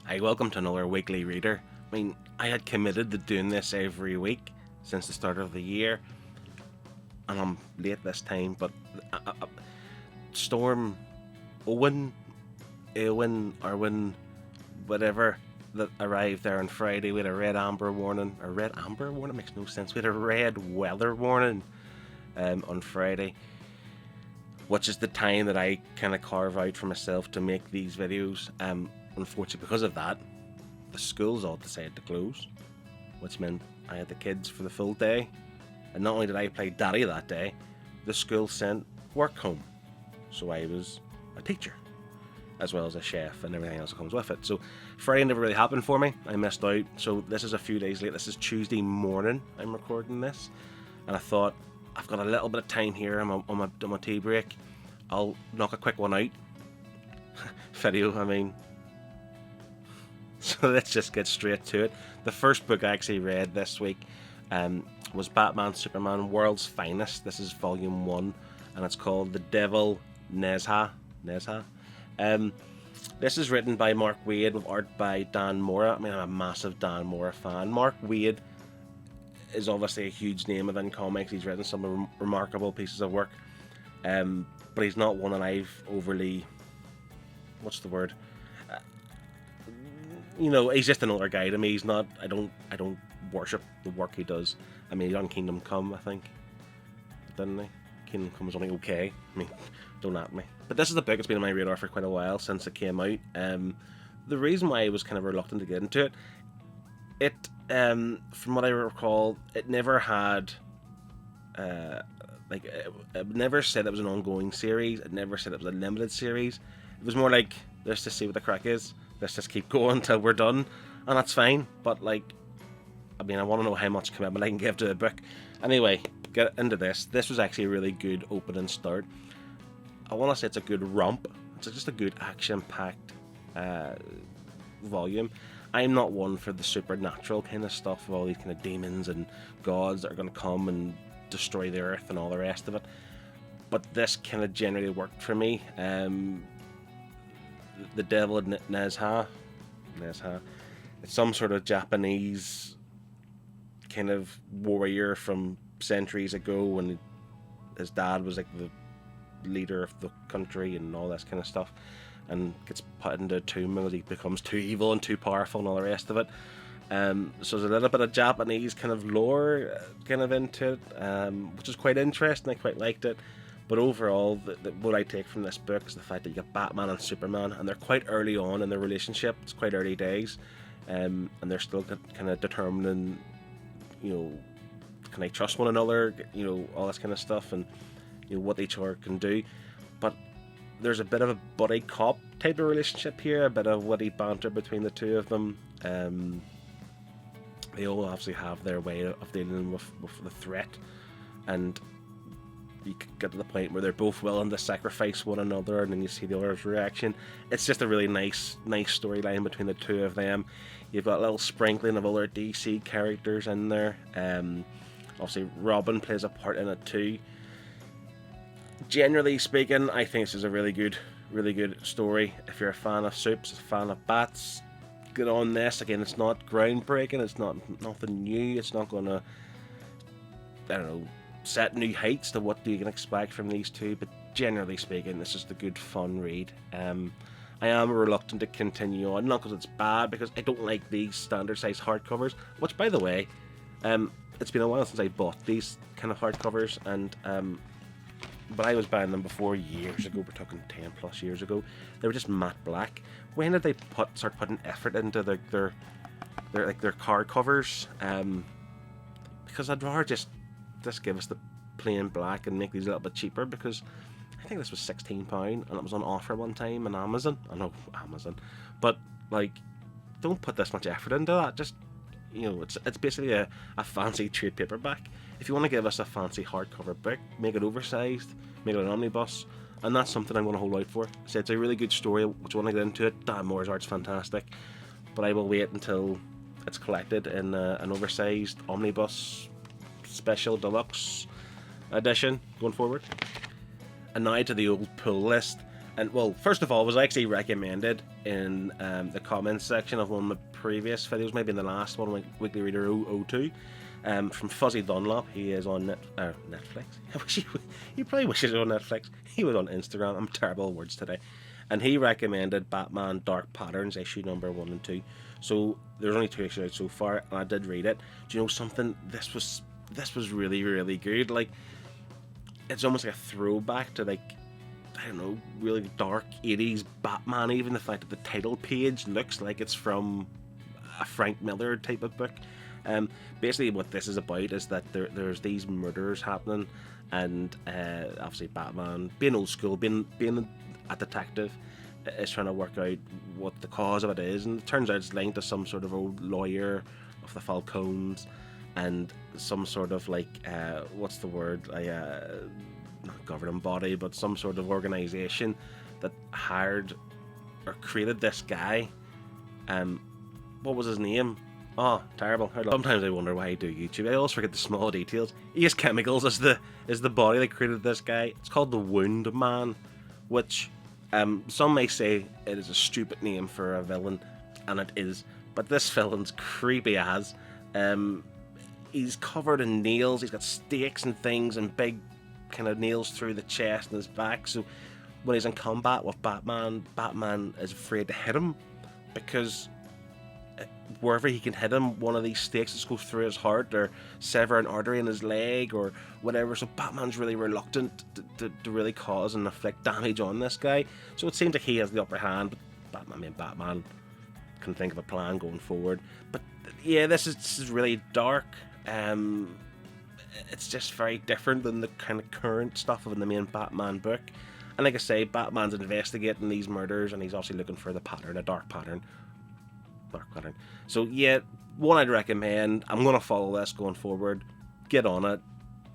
Hi, welcome to another weekly reader. I had committed to doing this every week since the start of the year, and I'm late this time, but Storm Owen, Eowyn, Arwen, whatever, that arrived there on Friday. We had a red amber warning. A red amber warning makes no sense. We had a red weather warning on Friday, which is the time that I kind of carve out for myself to make these videos. Unfortunately, because of that, the schools all decided to close, which meant I had the kids for the full day. And not only did I play daddy that day, the school sent work home. So I was a teacher, as well as a chef and everything else that comes with it. So Friday never really happened for me. I missed out. So this is a few days late. This is Tuesday morning I'm recording this. And I thought, I've got a little bit of time here. I'm on my tea break. I'll knock a quick one out. Video, So let's just get straight to it. The first book I actually read this week was Batman Superman World's Finest. This is volume 1, and it's called The Devil Nezha. This is written by Mark Waid with art by Dan Mora. I'm a massive Dan Mora fan. Mark Waid is obviously a huge name within comics. He's written some remarkable pieces of work, but he's not one that I've overly... what's the word? He's just another guy to me. He's not. I don't worship the work he does. He's on Kingdom Come, I think, didn't he? Kingdom Come was only okay. Don't at me. But this is a book that's been on my radar for quite a while since it came out. The reason why I was kind of reluctant to get into it, from what I recall, it never had, it never said it was an ongoing series. It never said it was a limited series. It was more like, let's just see what the crack is. Let's just keep going until we're done, and that's fine. But I want to know how much commitment I can give to the book. Anyway, get into this. This was actually a really good opening start. I want to say it's a good romp. It's just a good action-packed volume. I'm not one for the supernatural kind of stuff, of all these kind of demons and gods that are going to come and destroy the earth and all the rest of it. But this kind of generally worked for me. The Devil Nezha. It's some sort of Japanese kind of warrior from centuries ago when his dad was like the leader of the country and all this kind of stuff, and gets put into a tomb and he becomes too evil and too powerful and all the rest of it. So there's a little bit of Japanese kind of lore kind of into it, which is quite interesting. I quite liked it. But overall, what I take from this book is the fact that you got Batman and Superman, and they're quite early on in their relationship. It's quite early days, and they're still kind of determining, can they trust one another, all this kind of stuff, and what each other can do. But there's a bit of a buddy cop type of relationship here, a bit of witty banter between the two of them. They all obviously have their way of dealing with the threat, and you get to the point where they're both willing to sacrifice one another, and then you see the other's reaction. It's just a really nice storyline between the two of them. You've got a little sprinkling of other DC characters in there. Obviously, Robin plays a part in it too. Generally speaking, I think this is a really good story. If you're a fan of Supes, a fan of Bats, get on this. Again, it's not groundbreaking. It's nothing new. It's not going to, set new heights to what you can expect from these two, but generally speaking, it's just a good fun read. I am reluctant to continue on, not because it's bad, because I don't like these standard size hardcovers, which, by the way, it's been a while since I bought these kind of hardcovers, and but I was buying them before years ago. We're talking 10 plus years ago. They were just matte black. When did they start putting effort into their card covers? Because I'd rather just give us the plain black and make these a little bit cheaper, because I think this was £16 and it was on offer one time on Amazon. I know Amazon, but don't put this much effort into that. Just it's basically a fancy trade paperback. If you want to give us a fancy hardcover book, make it oversized, make it an omnibus, and that's something I'm going to hold out for. So it's a really good story, which I want to get into it. Dan Moore's art's fantastic, but I will wait until it's collected in an oversized omnibus special deluxe edition going forward. And now to the old pull list. And well, first of all, it was actually recommended in the comments section of one of my previous videos, maybe in the last one, Weekly Reader 002, from Fuzzy Dunlop. He is on Netflix. I wish he probably wishes he was on Netflix. He was on Instagram. I'm terrible at words today. And he recommended Batman Dark Patterns, issue number 1 and 2. So there's only 2 issues out so far, and I did read it. Do you know something? This was really, really good. Like, it's almost like a throwback to, like, I don't know, really dark 80s Batman. Even the fact that the title page looks like it's from a Frank Miller type of book. Basically what this is about is that there's these murders happening, and obviously Batman, being old school, being a detective, is trying to work out what the cause of it is, and it turns out it's linked to some sort of old lawyer of the Falcones, and some sort of, like, what's the word, not governing body, but some sort of organization that hired or created this guy. What was his name? Oh, terrible. Sometimes I wonder why I do YouTube. I always forget the small details. Ace Chemicals is the body that created this guy. It's called the Wound Man, which some may say it is a stupid name for a villain, and it is. But this villain's creepy as. He's covered in nails. He's got stakes and things and big kind of nails through the chest and his back. So when he's in combat with Batman is afraid to hit him, because wherever he can hit him, one of these stakes just goes through his heart or sever an artery in his leg or whatever. So Batman's really reluctant to really cause and inflict damage on this guy. So it seems like he has the upper hand, but Batman can think of a plan going forward. But yeah, this is really dark. It's just very different than the kind of current stuff in the main Batman book. And like I say, Batman's investigating these murders, and he's obviously looking for the pattern, a dark pattern. So yeah, one I'd recommend. I'm going to follow this going forward. Get on it.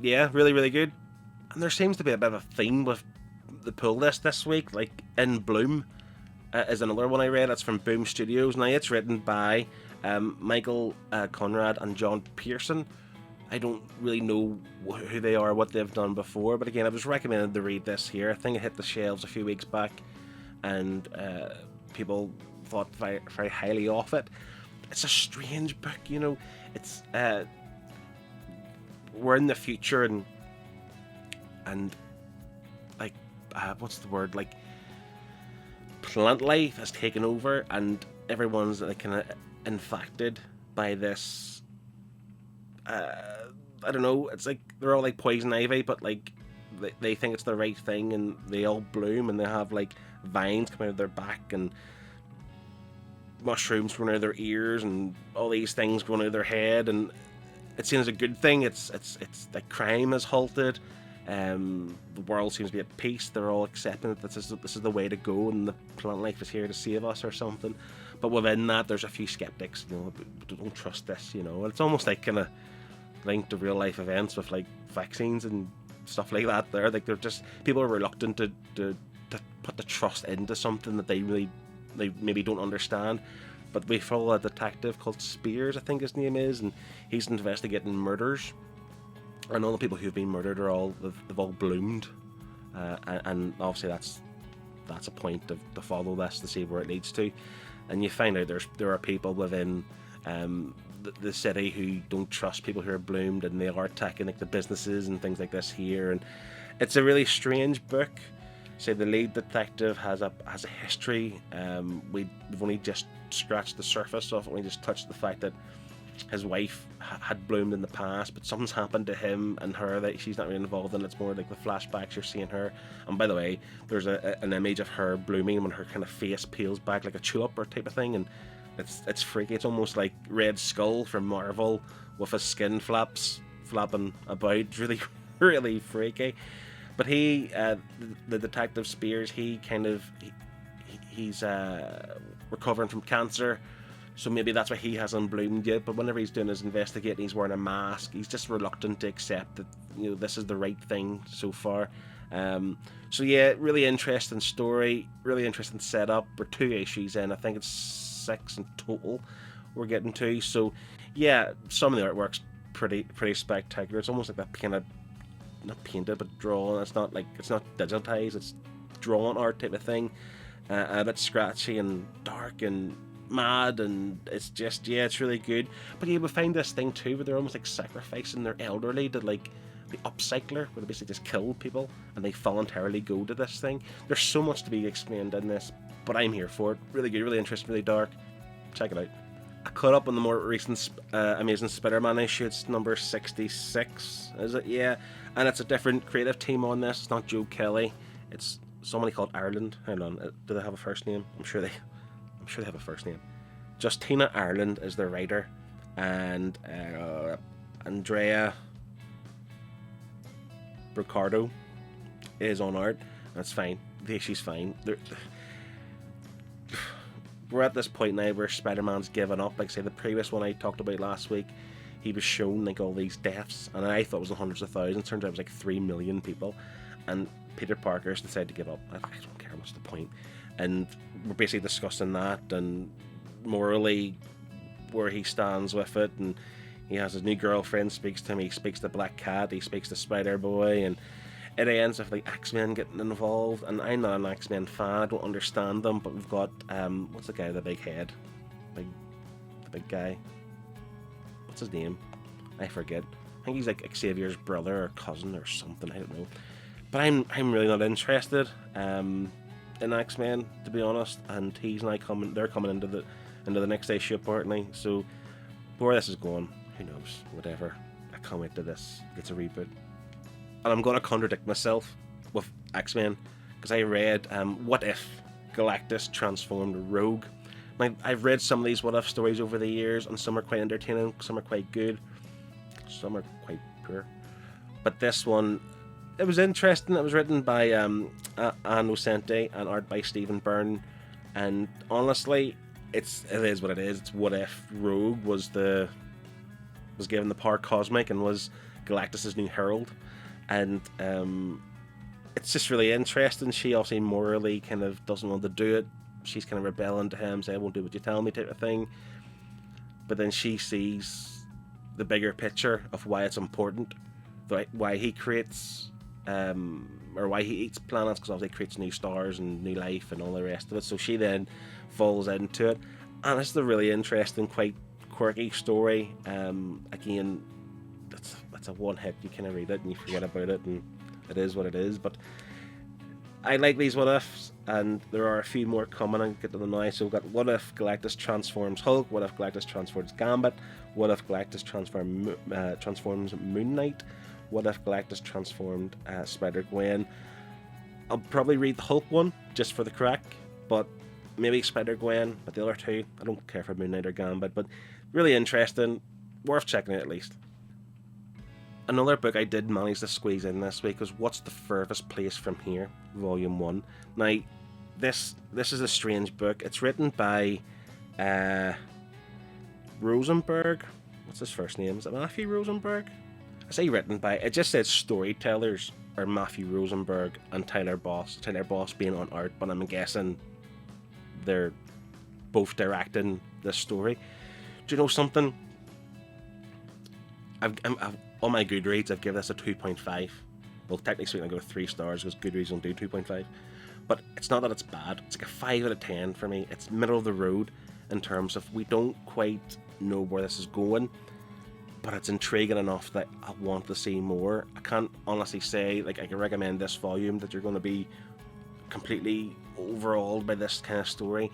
Yeah, really, really good. And there seems to be a bit of a theme with the pull list this week. Like, In Bloom is another one I read. It's from Boom Studios. Now, it's written by Michael Conrad and John Pearson. I don't really know who they are, what they've done before, but again, I was recommended to read this here. I think it hit the shelves a few weeks back, and people thought very, very highly of it. It's a strange book, you know. It's we're in the future, and like what's the word? Like, plant life has taken over, and everyone's like kind of infected by this. I don't know, it's like they're all like poison ivy, but like they think it's the right thing, and they all bloom, and they have like vines coming out of their back, and mushrooms growing out of their ears, and all these things growing out of their head, and it's seen as a good thing. It's like crime has halted, the world seems to be at peace, they're all accepting that this is the way to go, and the plant life is here to save us or something. But within that, there's a few skeptics, you know, don't trust this, you know. It's almost like kind of linked to real life events with like vaccines and stuff like that. There, like, they're just, people are reluctant to put the trust into something that they maybe don't understand. But we follow a detective called Spears, I think his name is, and he's investigating murders, and all the people who've been murdered they've all bloomed, and obviously that's a point to follow this to see where it leads to. And you find out there are people within the city who don't trust people who are bloomed, and they are attacking like the businesses and things like this here. And it's a really strange book. So the lead detective has a history. We've only just scratched the surface of it. We just touched the fact that his wife had bloomed in the past, but something's happened to him and her that she's not really involved in. It's more like the flashbacks you're seeing her. And by the way, there's an image of her blooming when her kind of face peels back like a tulip or type of thing, and it's freaky. It's almost like Red Skull from Marvel with his skin flapping about. Really, really freaky. But he, the detective Spears, he's recovering from cancer. So maybe that's why he hasn't bloomed yet. But whenever he's doing his investigating, he's wearing a mask. He's just reluctant to accept that, you know, this is the right thing so far. So yeah, really interesting story, really interesting setup. We're 2 issues in. I think it's 6 in total we're getting to. So yeah, some of the artwork's pretty spectacular. It's almost like that kind of, not painted but drawn. It's not digitized. It's drawn art type of thing, a bit scratchy and dark and mad, and it's just, yeah, it's really good. But you would find this thing too where they're almost like sacrificing their elderly to like the upcycler, where they basically just kill people and they voluntarily go to this thing. There's so much to be explained in this, but I'm here for it. Really good, really interesting, really dark. Check it out. I caught up on the more recent Amazing Spider-Man issue. It's number 66, is it? Yeah. And it's a different creative team on this. It's not Joe Kelly. It's somebody called Ireland. Hang on, do they have a first name? I'm sure they have a first name. Justina Ireland is their writer, and Andrea Ricardo is on art. That's fine. The issue's fine. We're at this point now where Spider-Man's given up. Like, say, the previous one I talked about last week, he was shown like all these deaths, and I thought it was in hundreds of thousands. Turns out it was like 3 million people, and Peter Parker's decided to give up. I don't care, what's the point? And we're basically discussing that and morally where he stands with it. And he has his new girlfriend speaks to him. He speaks to Black Cat. He speaks to Spider-Boy, and it ends with like X-Men getting involved. And I'm not an X-Men fan. I don't understand them. But we've got what's the guy with the big head, the big guy. What's his name? I forget. I think he's like Xavier's brother or cousin or something. I don't know. But I'm really not interested in X-Men, to be honest. And he's now coming. They're coming into the next issue apparently. So where this is going, who knows? Whatever. I can't wait till this gets a reboot. And I'm going to contradict myself with X-Men, because I read What If Galactus Transformed Rogue. Now, I've read some of these What If stories over the years, and some are quite entertaining, some are quite good, some are quite poor. But this one, it was interesting. It was written by Ann Nocenti and art by Stephen Byrne. And honestly, it is what it is. It's what if Rogue was given the power cosmic and was Galactus' new herald. And it's just really interesting. She obviously morally kind of doesn't want to do it. She's kind of rebelling to him, saying, I won't do what you tell me type of thing. But then she sees the bigger picture of why it's important, why he creates, or why he eats planets, because obviously he creates new stars and new life and all the rest of it. So she then falls into it. And it's a really interesting, quite quirky story. Again, it's a one hit. You kind of read it and you forget about it, and it is what it is. But I like these what ifs, and there are a few more coming. I'll get to them now. So we've got What If Galactus Transforms Hulk, What If Galactus Transforms Gambit, What If Galactus transforms Moon Knight, What If Galactus transformed Spider-Gwen. I'll probably read the Hulk one just for the crack, but maybe Spider-Gwen, but the other two, I don't care for Moon Knight or Gambit, but really interesting, worth checking out at least. Another book I did manage to squeeze in this week was What's the Furthest Place from Here, Volume 1. Now, this is a strange book. It's written by Rosenberg. What's his first name? Is it Matthew Rosenberg? I say written by, it just says storytellers are Matthew Rosenberg and Tyler Boss. Tyler Boss being on art, but I'm guessing they're both directing this story. Do you know something? I've on my Goodreads, I've given this a 2.5. Well, technically speaking, I go 3 stars because Goodreads don't do 2.5. But it's not that it's bad. It's like a 5 out of 10 for me. It's middle of the road in terms of we don't quite know where this is going, but it's intriguing enough that I want to see more. I can't honestly say, like, I can recommend this volume that you're going to be completely overawed by this kind of story.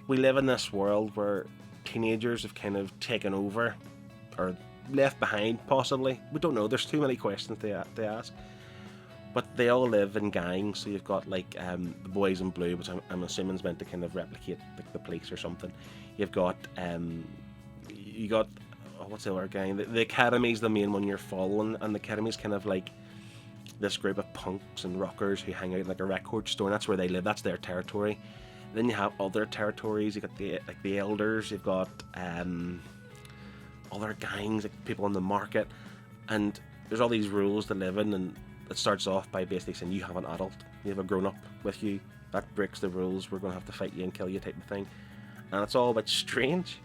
We live in this world where teenagers have kind of taken over, or left behind, possibly. We don't know. There's too many questions to ask. But they all live in gangs. So you've got like the Boys in Blue, which I'm assuming is meant to kind of replicate like the police or something. You've got what's the other gang? The Academy's the main one you're following, and the Academy's kind of like this group of punks and rockers who hang out in like a record store, and that's where they live. That's their territory. Then you have other territories. You've got the Elders. You've got other gangs, like people in the market, and there's all these rules to live in, and it starts off by basically saying you have an adult, you have a grown-up with you, that breaks the rules, we're going to have to fight you and kill you type of thing. And it's all a bit strange.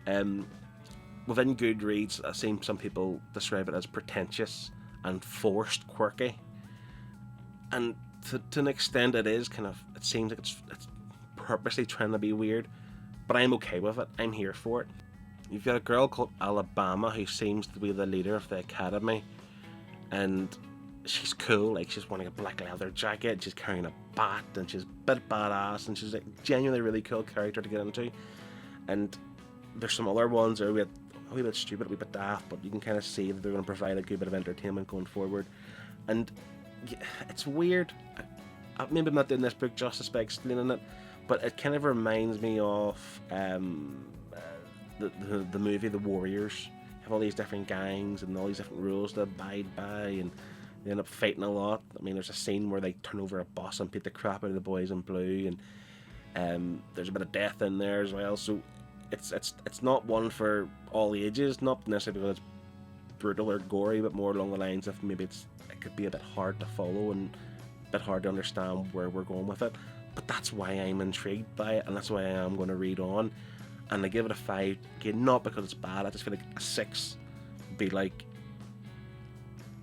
Within Goodreads, I've seen some people describe it as pretentious and forced quirky, and to an extent, it is kind of. It seems like it's purposely trying to be weird, but I'm okay with it. I'm here for it. You've got a girl called Alabama who seems to be the leader of the academy, and she's cool. Like, she's wearing a black leather jacket, she's carrying a bat, and she's a bit badass, and she's a genuinely really cool character to get into. And there's some other ones that are a wee bit stupid, a wee bit daft, but you can kind of see that they're going to provide a good bit of entertainment going forward. And yeah, it's weird. Maybe I'm not doing this book justice by explaining it, but it kind of reminds me of the movie The Warriors. You have all these different gangs and all these different rules to abide by, and they end up fighting a lot. I mean, there's a scene where they turn over a bus and beat the crap out of the boys in blue, and there's a bit of death in there as well. So it's not one for all ages, not necessarily because it's brutal or gory, but more along the lines of maybe it could be a bit hard to follow and a bit hard to understand where we're going with it. But that's why I'm intrigued by it, and that's why I am going to read on. And I give it a 5, again, not because it's bad. I just feel like a 6 would be like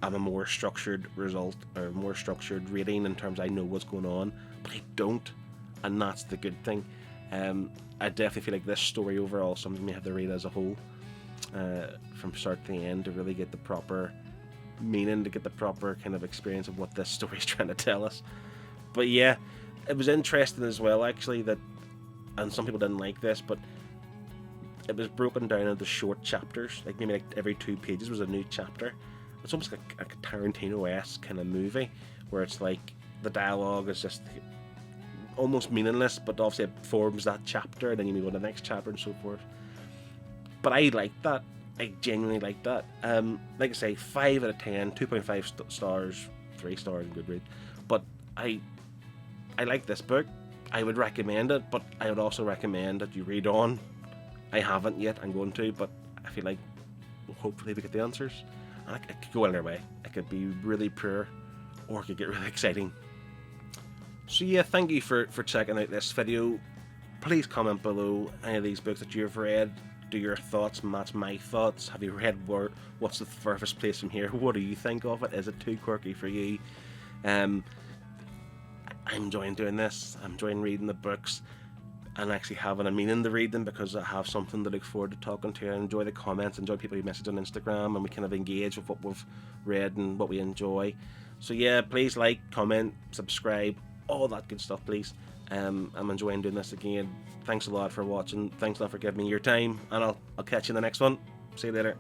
I'm a more structured result, or more structured reading in terms I know what's going on, but I don't, and that's the good thing. I definitely feel like this story overall, something we have to read as a whole, from start to end, to really get the proper meaning, to get the proper kind of experience of what this story is trying to tell us. But yeah, it was interesting as well, actually, that, and some people didn't like this, but it was broken down into short chapters, like maybe like every 2 pages was a new chapter. It's almost like a Tarantino-esque kind of movie, where it's like the dialogue is just almost meaningless, but obviously it forms that chapter, and then you move on to the next chapter and so forth. But I like that. I genuinely like that. Like I say, 5 out of 10, 2.5 stars, 3 stars in Goodreads. But I like this book. I would recommend it, but I would also recommend that you read on. I haven't yet, I'm going to, but I feel like hopefully we get the answers. And it could go either way. It could be really poor, or it could get really exciting. So yeah, thank you for checking out this video. Please comment below any of these books that you've read. Do your thoughts match my thoughts? Have you read What's the Furthest Place From Here? What do you think of it? Is it too quirky for you? I'm enjoying doing this. I'm enjoying reading the books and actually having a meaning to read them, because I have something to look forward to talking to. I enjoy the comments, enjoy people who message on Instagram, and we kind of engage with what we've read and what we enjoy. So yeah, please like, comment, subscribe, all that good stuff, please. I'm enjoying doing this again. Thanks a lot for watching. Thanks a lot for giving me your time, and I'll catch you in the next one. See you later.